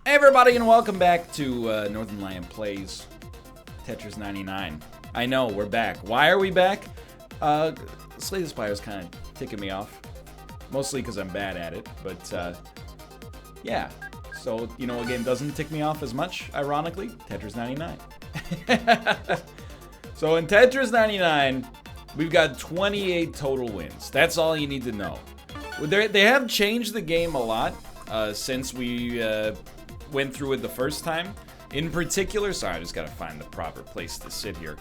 Hey everybody, and welcome back to Northernlion Plays Tetris 99. I know, we're back. Why are we back? Slay the Spire is kind of ticking me off. Mostly because I'm bad at it, but yeah. So, you know, a game doesn't tick me off as much, ironically, Tetris 99. So in Tetris 99, we've got 28 total wins. That's all you need to know. They have changed the game a lot since we went through it the first time. In particular, sorry, I just gotta find the proper place to sit here.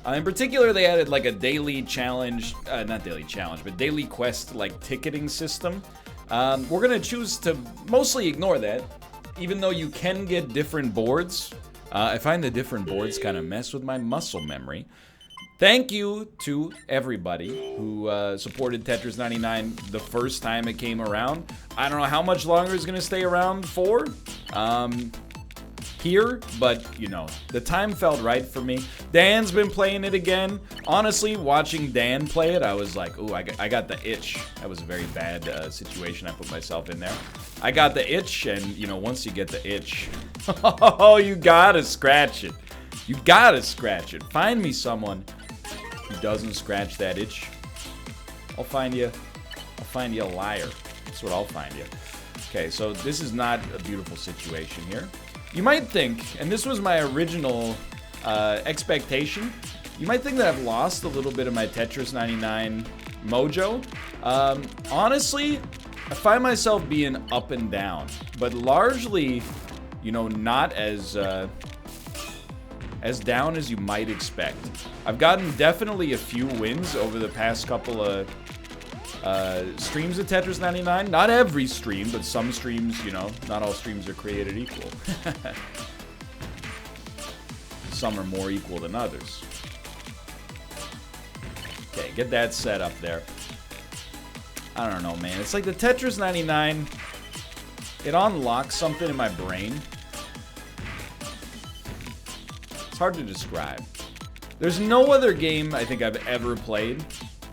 In particular, they added like a daily challenge, not daily challenge, but daily quest like ticketing system. We're gonna choose to mostly ignore that, even though you can get different boards. I find the different boards kind of mess with my muscle memory. Thank you to everybody who supported Tetris 99 the first time it came around. I don't know how much longer it's gonna stay around for here, but you know, the time felt right for me. Dan's been playing it again. Honestly, watching Dan play it, I was like, ooh, I got the itch. That was a very bad situation I put myself in there. I got the itch, and you know, once you get the itch, oh, you gotta scratch it. You gotta scratch it. Find me someone who doesn't scratch that itch. I'll find you a liar. That's what I'll find you. Okay, so this is not a beautiful situation here. You might think, and this was my original expectation, you might think that I've lost a little bit of my Tetris 99 mojo. Honestly, I find myself being up and down, but largely, you know, not as down as you might expect. I've gotten definitely a few wins over the past couple of streams of Tetris 99. Not every stream, but some streams, you know, not all streams are created equal. Some are more equal than others. Okay, get that set up there. I don't know, man. It's like the Tetris 99, it unlocks something in my brain. It's hard to describe. There's no other game I think I've ever played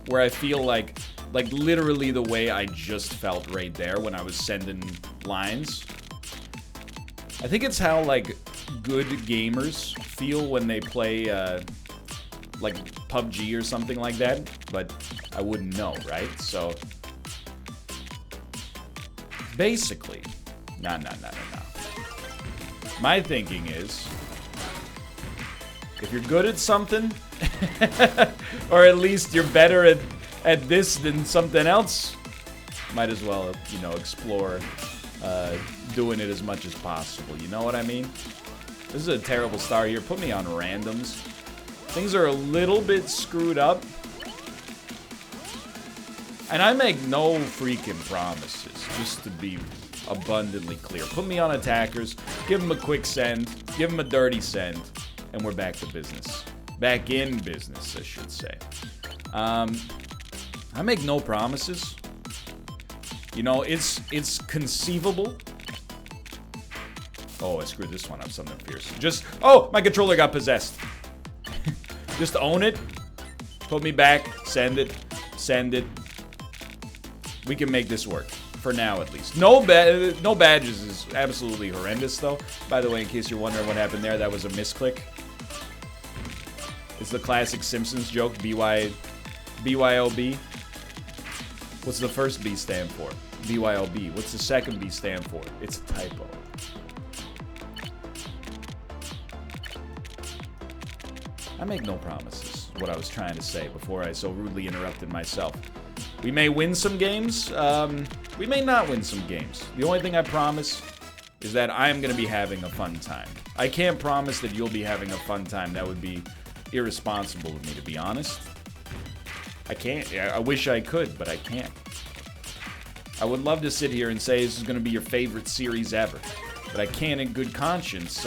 where I feel like literally the way I just felt right there when I was sending lines. I think it's how like good gamers feel when they play like PUBG or something like that, but I wouldn't know, right? So basically, no. My thinking is, if you're good at something, or at least you're better at this than something else, might as well, you know, explore doing it as much as possible. You know what I mean? This is a terrible start here. Put me on randoms. Things are a little bit screwed up. And I make no freaking promises, just to be abundantly clear. Put me on attackers, give them a quick send, give them a dirty send, and we're back to business. Back in business, I should say. I make no promises. You know, it's conceivable. Oh, I screwed this one up, something fierce. Oh, my controller got possessed. Just own it. Put me back. Send it. We can make this work. For now, at least. No badges is absolutely horrendous, though. By the way, in case you're wondering what happened there, that was a misclick. It's the classic Simpsons joke, BYOB. What's the first B stand for? BYOB. What's the second B stand for? It's a typo. I make no promises, what I was trying to say before I so rudely interrupted myself. We may win some games, we may not win some games. The only thing I promise is that I'm going to be having a fun time. I can't promise that you'll be having a fun time. That would be irresponsible of me, to be honest. I can't. I wish I could, but I can't. I would love to sit here and say this is going to be your favorite series ever, but I can't in good conscience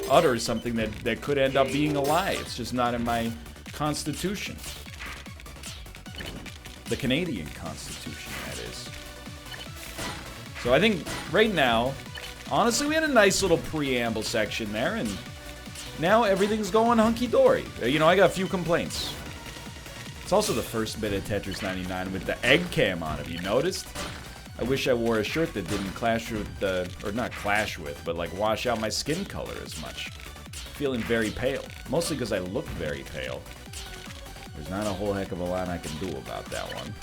utter something that could end up being a lie. It's just not in my constitution. The Canadian Constitution, that is. So I think right now, honestly, we had a nice little preamble section there, and now everything's going hunky-dory. You know, I got a few complaints. It's also the first bit of Tetris 99 with the egg cam on. Have you noticed? I wish I wore a shirt that didn't clash with the, or not clash with, but like wash out my skin color as much. Feeling very pale. Mostly because I look very pale. There's not a whole heck of a lot I can do about that one.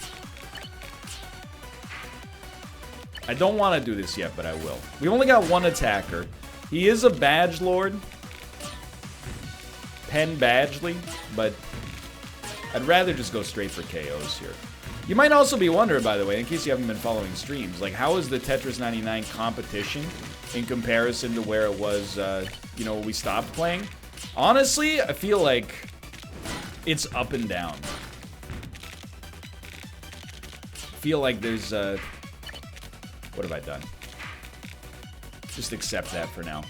I don't want to do this yet, but I will. We only got one attacker. He is a badge lord. Penn Badgley, but I'd rather just go straight for KOs here. You might also be wondering, by the way, in case you haven't been following streams, like how is the Tetris 99 competition in comparison to where it was, you know, when we stopped playing? Honestly, I feel like it's up and down. I feel like there's, what have I done? Just accept that for now.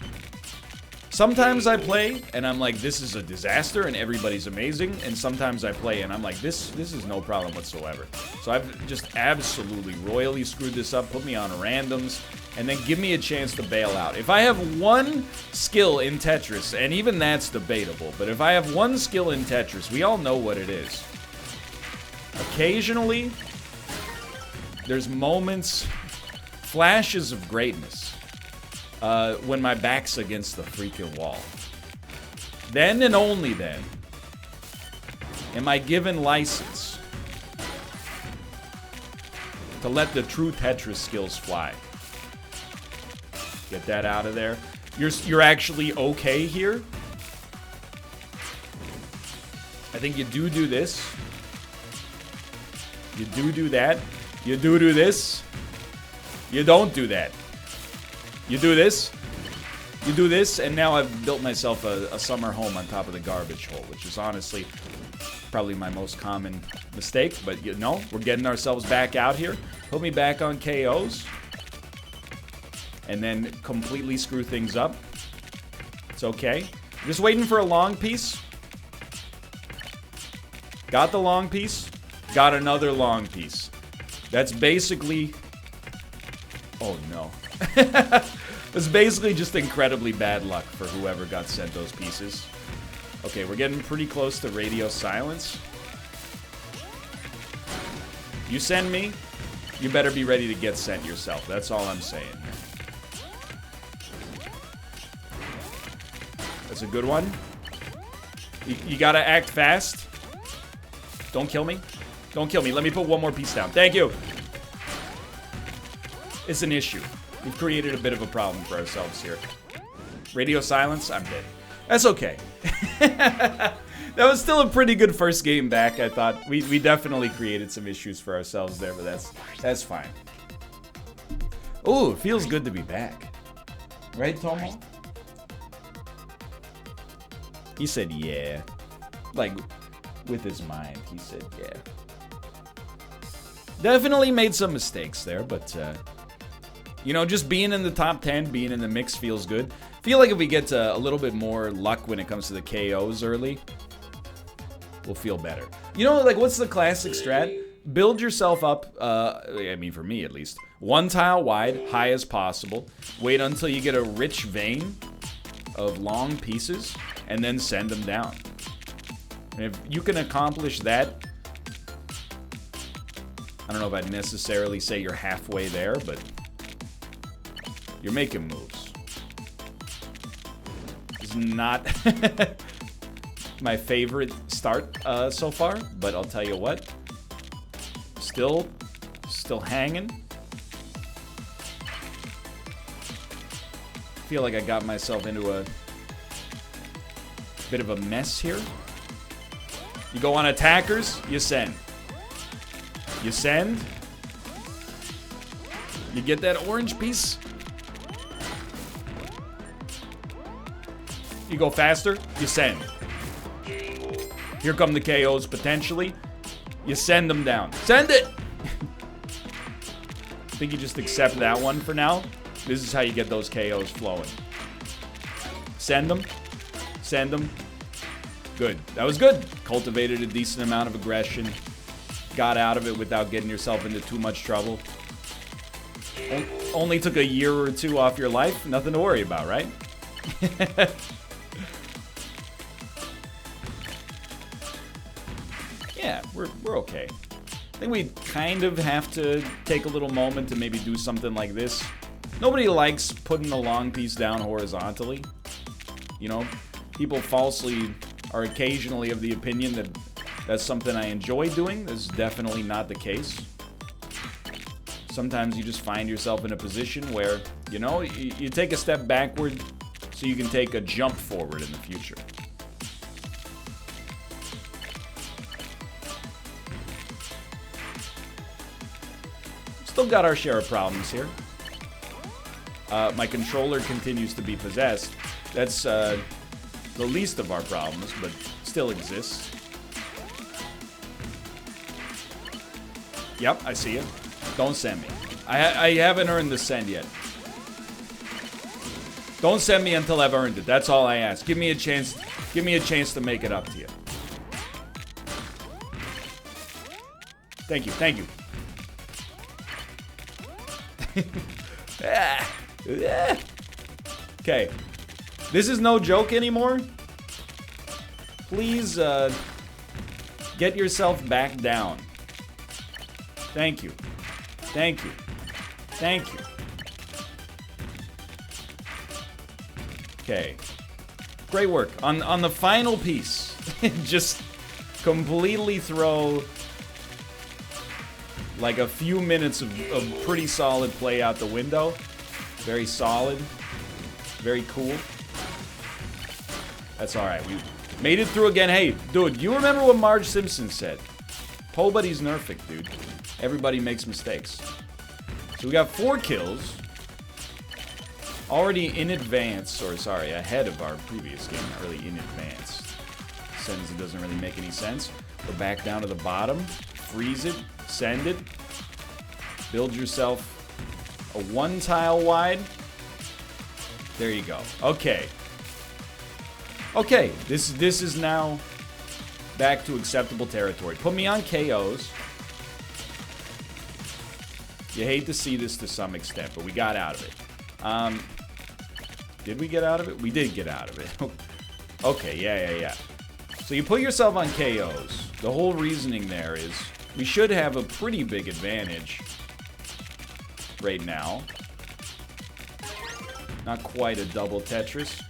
Sometimes I play, and I'm like, this is a disaster, and everybody's amazing. And sometimes I play, and I'm like, this is no problem whatsoever. So I've just absolutely royally screwed this up, put me on randoms, and then give me a chance to bail out. If I have one skill in Tetris, and even that's debatable, but if I have one skill in Tetris, we all know what it is. Occasionally, there's moments, flashes of greatness. When my back's against the freaking wall. Then and only then am I given license to let the true Tetris skills fly. Get that out of there. You're actually okay here. I think you do this. You do that. You do this. You don't do that. You do this, you do this, and now I've built myself a summer home on top of the garbage hole, which is honestly probably my most common mistake, but you know, we're getting ourselves back out here. Put me back on KOs, and then completely screw things up. It's okay. Just waiting for a long piece. Got the long piece, got another long piece. That's basically... Oh no. It's basically just incredibly bad luck for whoever got sent those pieces. Okay, we're getting pretty close to radio silence. You send me, you better be ready to get sent yourself. That's all I'm saying here. That's a good one. You gotta act fast. Don't kill me. Don't kill me. Let me put one more piece down. Thank you. It's an issue. We've created a bit of a problem for ourselves here. Radio silence, I'm dead. That's okay. That was still a pretty good first game back, I thought. We definitely created some issues for ourselves there, but that's fine. Ooh, it feels good to be back. Right, Tomo? He said yeah. Like, with his mind, he said yeah. Definitely made some mistakes there, but you know, just being in the top 10, being in the mix feels good. Feel like if we get a little bit more luck when it comes to the KOs early, we'll feel better. You know, like, what's the classic strat? Build yourself up, I mean, for me at least, one tile wide, high as possible. Wait until you get a rich vein of long pieces, and then send them down. And if you can accomplish that, I don't know if I'd necessarily say you're halfway there, but you're making moves. It's not my favorite start so far, but I'll tell you what. Still hanging. Feel like I got myself into a bit of a mess here. You go on attackers, you send. You send. You get that orange piece. You go faster, you send. Here come the KOs potentially. You send them down. Send it! I think you just accept that one for now. This is how you get those KOs flowing. Send them. Send them. Good. That was good. Cultivated a decent amount of aggression. Got out of it without getting yourself into too much trouble. Only took a year or two off your life. Nothing to worry about, right? Yeah, we're okay. I think we kind of have to take a little moment to maybe do something like this. Nobody likes putting the long piece down horizontally. You know, people falsely are occasionally of the opinion that that's something I enjoy doing. This is definitely not the case. Sometimes you just find yourself in a position where, you know, you take a step backward so you can take a jump forward in the future. Still got our share of problems here. My controller continues to be possessed. That's the least of our problems, but still exists. Yep, I see you. Don't send me. I haven't earned the send yet. Don't send me until I've earned it. That's all I ask. Give me a chance. Give me a chance to make it up to you. Thank you. Thank you. Okay. This is no joke anymore. Please get yourself back down. Thank you. Thank you. Thank you. Okay. Great work. On the final piece, just completely throw like a few minutes of pretty solid play out the window. Very solid. Very cool. That's alright. We made it through again. Hey, dude, you remember what Marge Simpson said? Nobody's perfect, dude. Everybody makes mistakes. So we got 4 kills. Already in advance, or sorry, ahead of our previous game. Not really in advance. Sentence that doesn't really make any sense. Go back down to the bottom. Freeze it. Send it. Build yourself a 1 tile wide. There you go. Okay. Okay, this is now back to acceptable territory. Put me on KOs. You hate to see this to some extent, but we got out of it. Did we get out of it? We did get out of it. Okay, yeah. So you put yourself on KOs. The whole reasoning there is we should have a pretty big advantage right now. Not quite a double Tetris.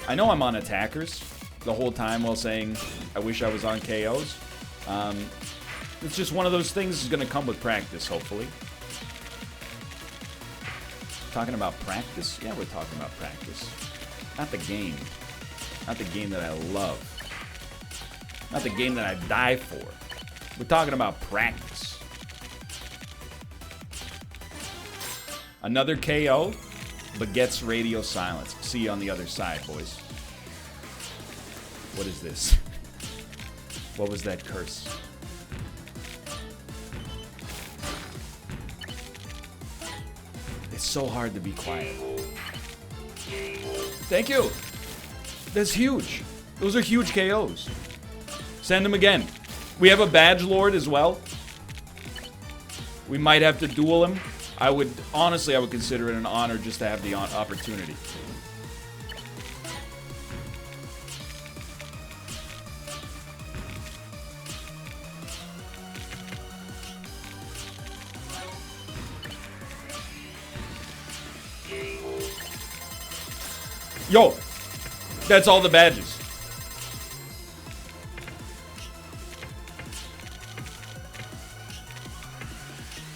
I know I'm on attackers the whole time while saying I wish I was on KOs. It's just one of those things that's going to come with practice, hopefully. Talking about practice? Yeah, we're talking about practice. Not the game. Not the game that I love. Not the game that I die for. We're talking about practice. Another KO, but gets radio silence. See you on the other side, boys. What is this? What was that curse? It's so hard to be quiet. Thank you. That's huge. Those are huge KOs. Send them again. We have a badge lord as well. We might have to duel him. Honestly, I would consider it an honor just to have the opportunity. Yo, that's all the badges.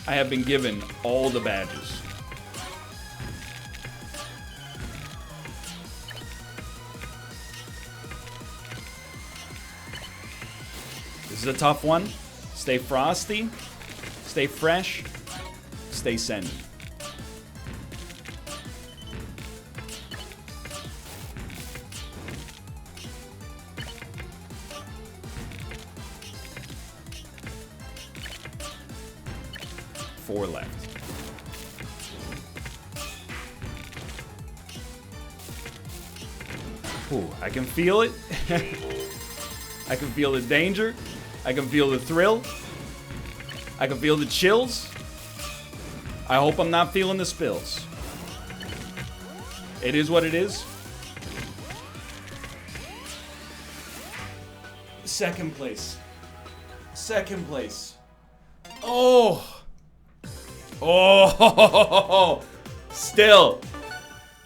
I have been given all the badges. This is a tough one. Stay frosty, stay fresh, stay sending. Four left. Ooh, I can feel it. I can feel the danger. I can feel the thrill. I can feel the chills. I hope I'm not feeling the spills. It is what it is. Second place. Second place. Oh! Oh! Still.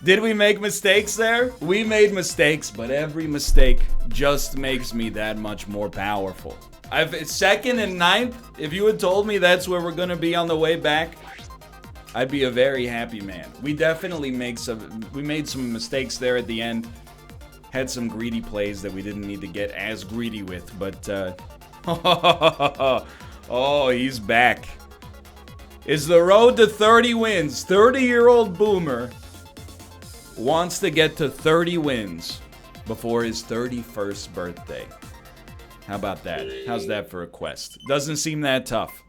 Did we make mistakes there? We made mistakes, but every mistake just makes me that much more powerful. Second and ninth, if you had told me that's where we're gonna be on the way back, I'd be a very happy man. We definitely made some mistakes there at the end. Had some greedy plays that we didn't need to get as greedy with, but oh, he's back. Is the road to 30 wins. 30-year-old boomer wants to get to 30 wins before his 31st birthday. How about that? How's that for a quest? Doesn't seem that tough.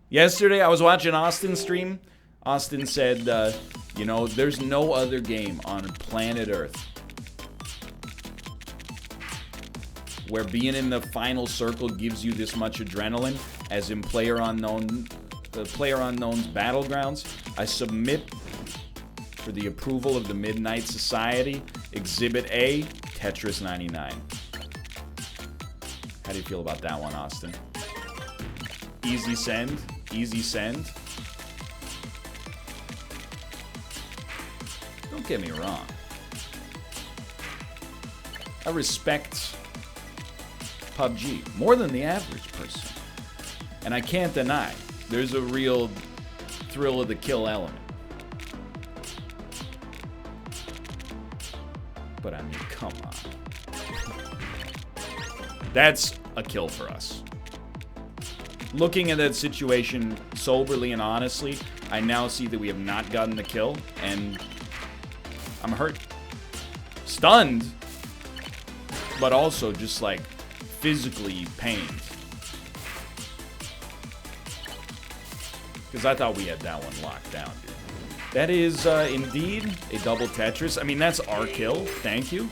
Yesterday, I was watching Austin's stream. Austin said, you know, there's no other game on planet Earth where being in the final circle gives you this much adrenaline as in PlayerUnknown's Battlegrounds. I submit for the approval of the Midnight Society, Exhibit A, Tetris 99. How do you feel about that one, Austin? Easy send, easy send. Don't get me wrong. I respect PUBG more than the average person. And I can't deny, there's a real thrill of the kill element. But I mean, come on. That's a kill for us. Looking at that situation soberly and honestly, I now see that we have not gotten the kill, and I'm hurt. Stunned, but also just like physically pained. Because I thought we had that one locked down, dude. That is indeed a double Tetris. I mean, that's our kill. Thank you.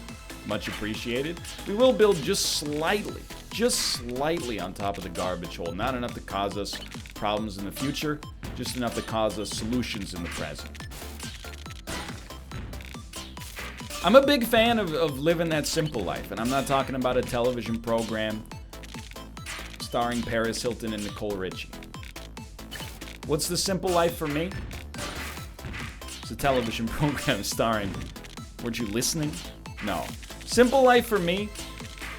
Much appreciated. We will build just slightly on top of the garbage hole. Not enough to cause us problems in the future, just enough to cause us solutions in the present. I'm a big fan of living that simple life, and I'm not talking about a television program starring Paris Hilton and Nicole Richie. What's the simple life for me? It's a television program starring... Weren't you listening? No. Simple life for me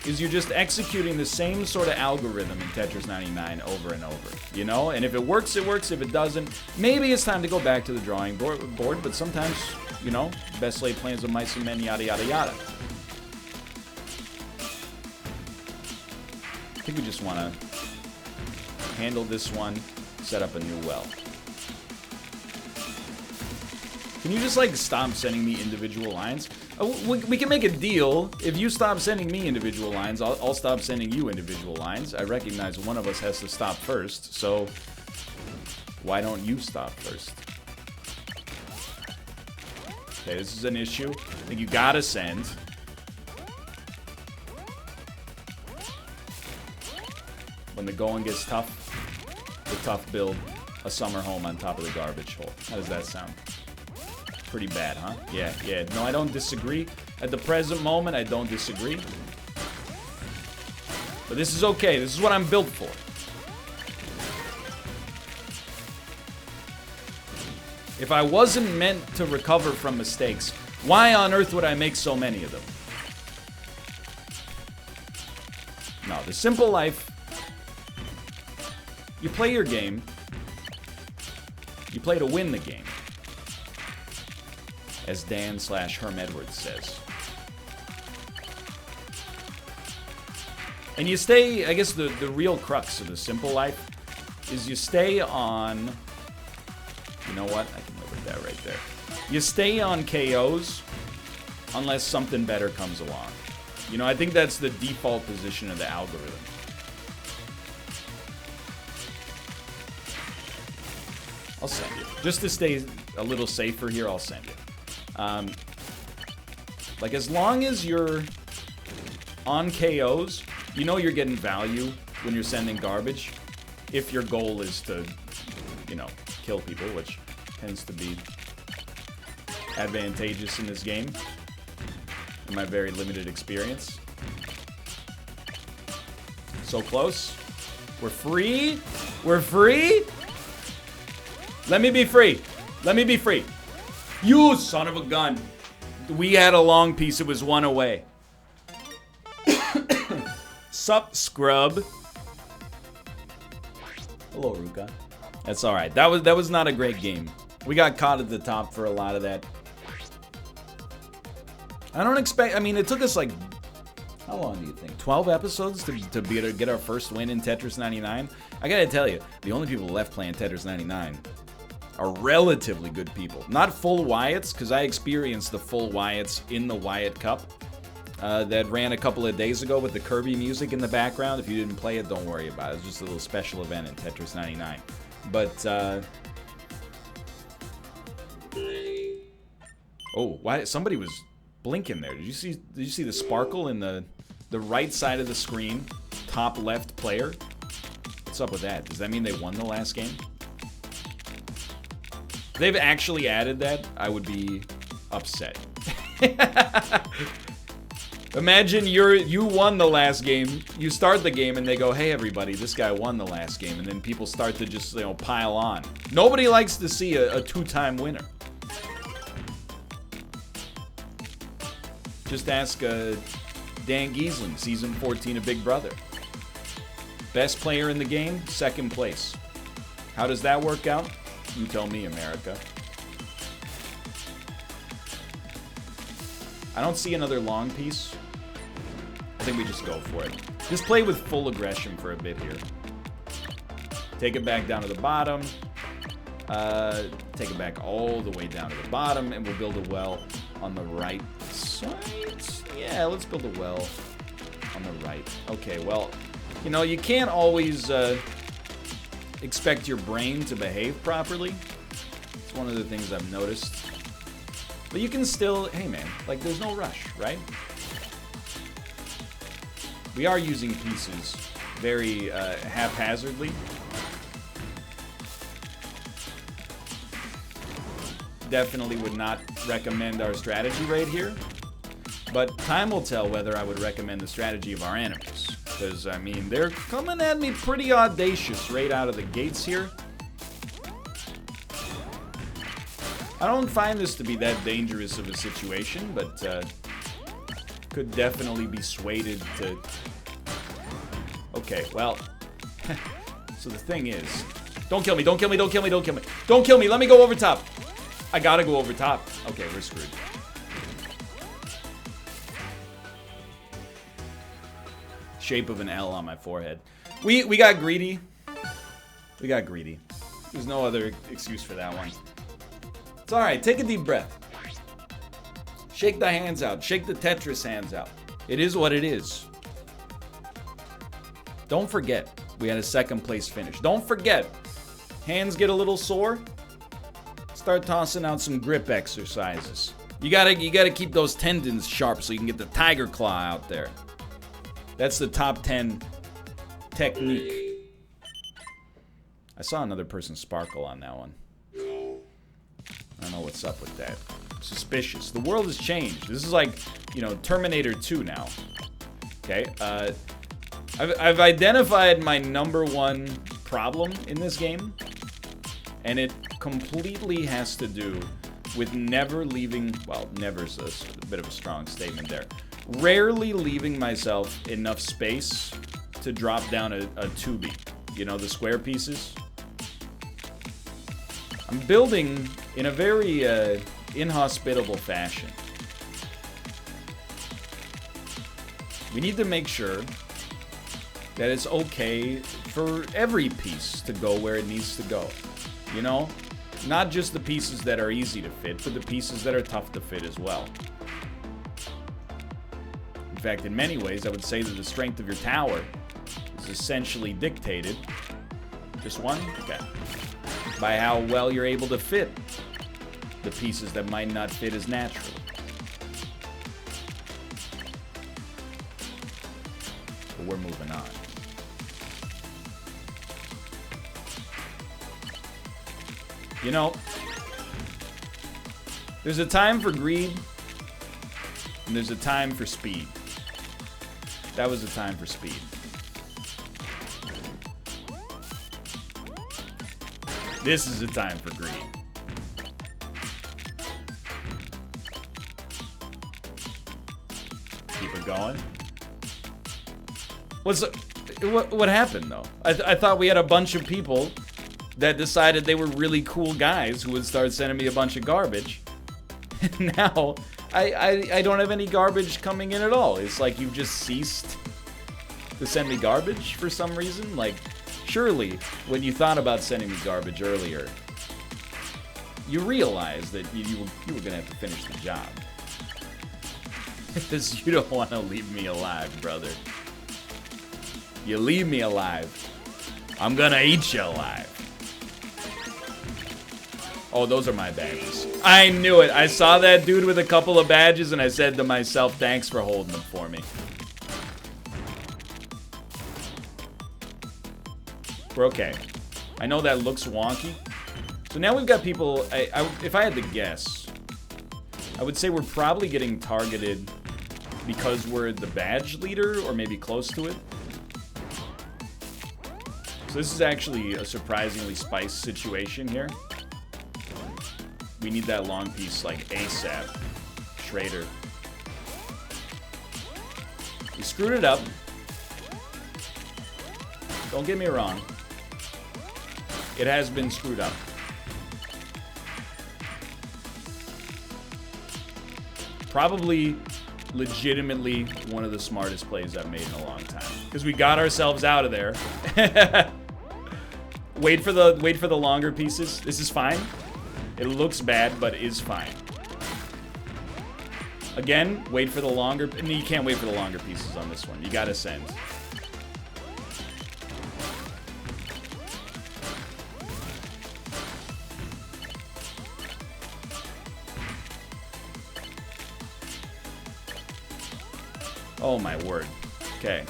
is you're just executing the same sort of algorithm in Tetris 99 over and over, you know? And if it works, it works. If it doesn't, maybe it's time to go back to the drawing board, but sometimes, you know, best laid plans of mice and men, yada, yada, yada. I think we just want to handle this one, set up a new well. Can you just, like, stop sending me individual lines? We can make a deal. If you stop sending me individual lines, I'll stop sending you individual lines. I recognize one of us has to stop first, so why don't you stop first? Okay, this is an issue. I think you gotta send. When the going gets tough, the tough build a summer home on top of the garbage hole. How does that sound? Pretty bad, huh? Yeah. No, I don't disagree. At the present moment, I don't disagree. But this is okay. This is what I'm built for. If I wasn't meant to recover from mistakes, why on earth would I make so many of them? No, the simple life. You play your game. You play to win the game. As Dan/Herm Edwards says. And you stay, I guess the real crux of the simple life is you stay on, you know what? I can live with that right there. You stay on KOs unless something better comes along. You know, I think that's the default position of the algorithm. I'll send you. Just to stay a little safer here, I'll send you. Like, as long as you're on KOs, you know you're getting value when you're sending garbage. If your goal is to, you know, kill people, which tends to be advantageous in this game, in my very limited experience. So close. We're free. We're free. Let me be free. Let me be free. You son of a gun. We had a long piece. It was one away. Sup, scrub. Hello, Ruka. That's all right. That was not a great game. We got caught at the top for a lot of that. I don't expect... I mean, it took us like... How long do you think? 12 episodes to be able to get our first win in Tetris 99? I gotta tell you, the only people left playing Tetris 99 are relatively good people. Not full Wyatts, because I experienced the full Wyatts in the Wyatt Cup that ran a couple of days ago with the Kirby music in the background. If you didn't play it, don't worry about it. It's just a little special event in Tetris 99. But, oh, why? Somebody was blinking there. Did you see the sparkle in the right side of the screen? Top left player? What's up with that? Does that mean they won the last game? If they've actually added that, I would be upset. Imagine you won the last game, you start the game and they go, hey everybody, this guy won the last game, and then people start to just, you know, pile on. Nobody likes to see a two-time winner. Just ask Dan Giesling, season 14 of Big Brother. Best player in the game, second place. How does that work out? You tell me, America. I don't see another long piece. I think we just go for it. Just play with full aggression for a bit here. Take it back down to the bottom. Take it back all the way down to the bottom, and we'll build a well on the right side. Yeah, let's build a well on the right. Okay, well, you know, you can't always expect your brain to behave properly. It's one of the things I've noticed. But you can still, hey man, like there's no rush, right? We are using pieces very haphazardly. Definitely would not recommend our strategy right here. But time will tell whether I would recommend the strategy of our enemies. Because, I mean, they're coming at me pretty audacious right out of the gates here. I don't find this to be that dangerous of a situation, but could definitely be swayed to... Okay, well... So the thing is... Don't kill me, don't kill me, don't kill me, don't kill me. Don't kill me, let me go over top. I gotta go over top. Okay, we're screwed. Shape of an L on my forehead. We got greedy. We got greedy. There's no other excuse for that one. It's alright, take a deep breath. Shake the hands out. Shake the Tetris hands out. It is what it is. Don't forget, we had a second place finish. Don't forget, hands get a little sore. Start tossing out some grip exercises. You gotta keep those tendons sharp so you can get the tiger claw out there. That's the top 10 technique. I saw another person sparkle on that one. I don't know what's up with that. Suspicious. The world has changed. This is like, you know, Terminator 2 now. Okay, I've identified my #1 problem in this game, and it completely has to do with never leaving, well, never's a bit of a strong statement there. Rarely leaving myself enough space to drop down a 2B. You know, the square pieces? I'm building in a very inhospitable fashion. We need to make sure that it's okay for every piece to go where it needs to go. You know? Not just the pieces that are easy to fit, but the pieces that are tough to fit as well. In fact, in many ways, I would say that the strength of your tower is essentially dictated, just one? Okay. By how well you're able to fit the pieces that might not fit as naturally. But we're moving on. You know, there's a time for greed, and there's a time for speed. That was a time for speed. This is a time for greed. Keep it going. What happened though? I thought we had a bunch of people that decided they were really cool guys who would start sending me a bunch of garbage. And now I don't have any garbage coming in at all. It's like you've just ceased to send me garbage for some reason. Like, surely when you thought about sending me garbage earlier, you realized that you were gonna have to finish the job. Because you don't want to leave me alive, brother. You leave me alive, I'm gonna eat you alive. Oh, those are my badges. I knew it. I saw that dude with a couple of badges and I said to myself, thanks for holding them for me. We're okay. I know that looks wonky. So now we've got people, if I had to guess, I would say we're probably getting targeted because we're the badge leader or maybe close to it. So this is actually a surprisingly spiced situation here. We need that long piece like ASAP. Schrader. We screwed it up. Don't get me wrong. It has been screwed up. Probably legitimately one of the smartest plays I've made in a long time. Because we got ourselves out of there. Wait for the longer pieces. This is fine. It looks bad, but is fine. Again, wait for the longer... You can't wait for the longer pieces on this one. You gotta send. Oh my word. Okay.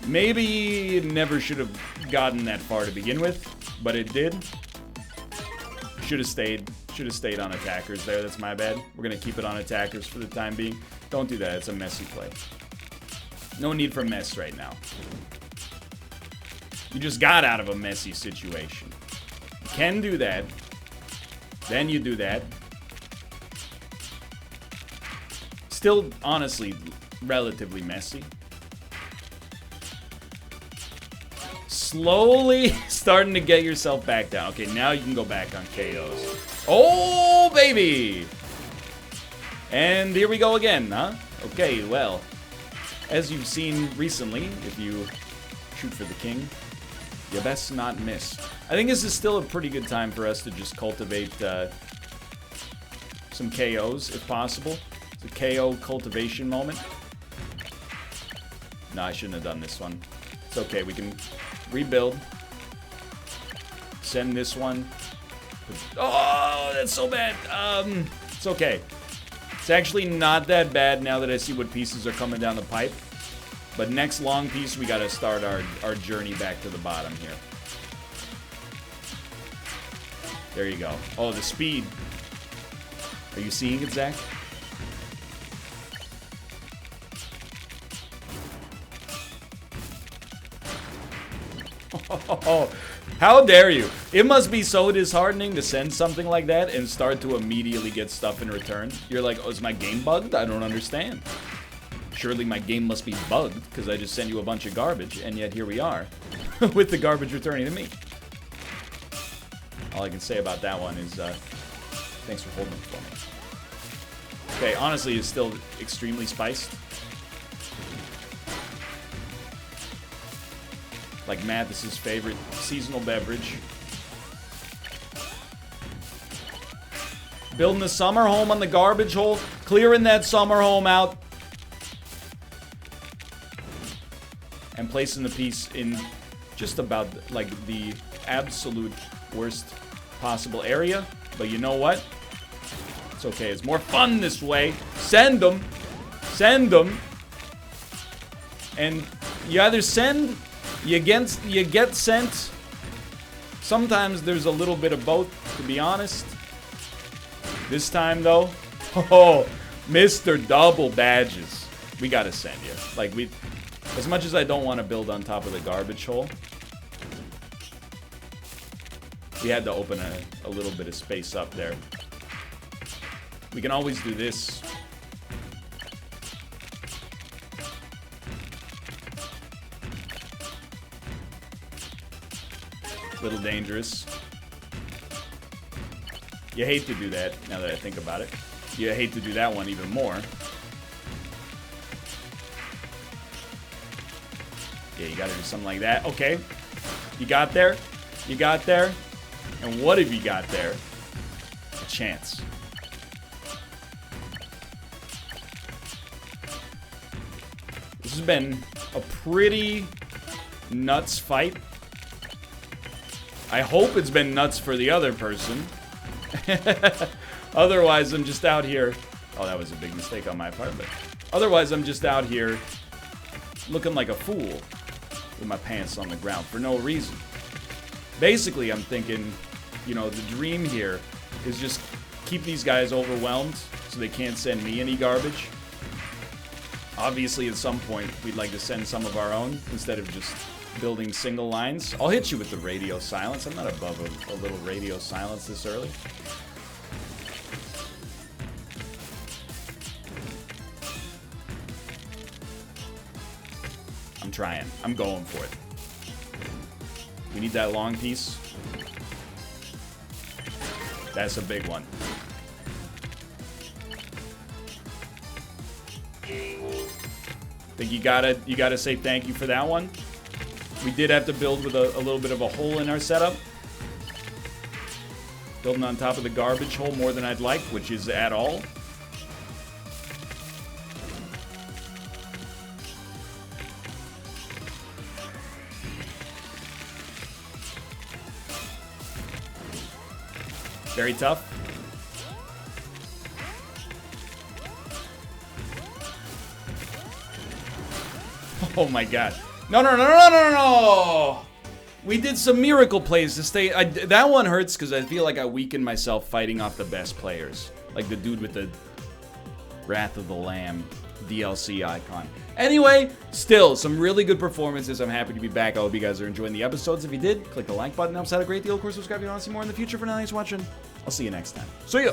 Maybe it never should have gotten that far to begin with, but it did. Should have stayed on attackers there. That's my bad. We're gonna keep it on attackers for the time being. Don't do that. It's a messy play. No need for mess right now. You just got out of a messy situation. You can do that. Then you do that. Still, honestly, relatively messy. Slowly starting to get yourself back down. Okay, now you can go back on KOs. Oh, baby! And here we go again, huh? Okay, well, as you've seen recently, if you shoot for the king, you best not miss. I think this is still a pretty good time for us to just cultivate some KOs, if possible. It's a KO cultivation moment. No, I shouldn't have done this one. It's okay, we can rebuild. Send this one. Oh, that's so bad. It's okay. It's actually not that bad now that I see what pieces are coming down the pipe. But next long piece, we gotta start our journey back to the bottom here. There you go. Oh, the speed. Are you seeing it, Zach? Oh, how dare you? It must be so disheartening to send something like that and start to immediately get stuff in return. You're like, oh, is my game bugged? I don't understand. Surely my game must be bugged because I just sent you a bunch of garbage, and yet here we are with the garbage returning to me. All I can say about that one is thanks for holding it for me. Okay, honestly, it's still extremely spiced. Like Mathis's favorite seasonal beverage. Building a summer home on the garbage hole. Clearing that summer home out. And placing the piece in just about like the absolute worst possible area. But you know what? It's okay. It's more fun this way. Send them. Send them. And you either send... You get sent. Sometimes there's a little bit of both, to be honest. This time, though, oh, Mr. Double Badges. We gotta send you. Like, as much as I don't want to build on top of the garbage hole, We had to open a little bit of space up there. We can always do this. A little dangerous. You hate to do that, now that I think about it. You hate to do that one even more. Yeah, you gotta do something like that. Okay. You got there. You got there. And what have you got there? A chance. This has been a pretty nuts fight. I hope it's been nuts for the other person. Otherwise, I'm just out here. Oh, that was a big mistake on my part, but otherwise, I'm just out here looking like a fool with my pants on the ground for no reason. Basically, I'm thinking, you know, the dream here is just keep these guys overwhelmed so they can't send me any garbage. Obviously, at some point, we'd like to send some of our own instead of just building single lines. I'll hit you with the radio silence. I'm not above a little radio silence this early. I'm trying. I'm going for it. We need that long piece. That's a big one. Think you gotta say thank you for that one. We did have to build with a little bit of a hole in our setup. Building on top of the garbage hole more than I'd like, which is at all. Very tough. Oh my god. No, no, no, no, no, no! We did some miracle plays to stay. That one hurts because I feel like I weakened myself fighting off the best players. Like the dude with the Wrath of the Lamb DLC icon. Anyway, still, some really good performances. I'm happy to be back. I hope you guys are enjoying the episodes. If you did, click the like button. It helps out a great deal. Of course, subscribe if you want to see more in the future. For now, thanks for watching. I'll see you next time. See ya!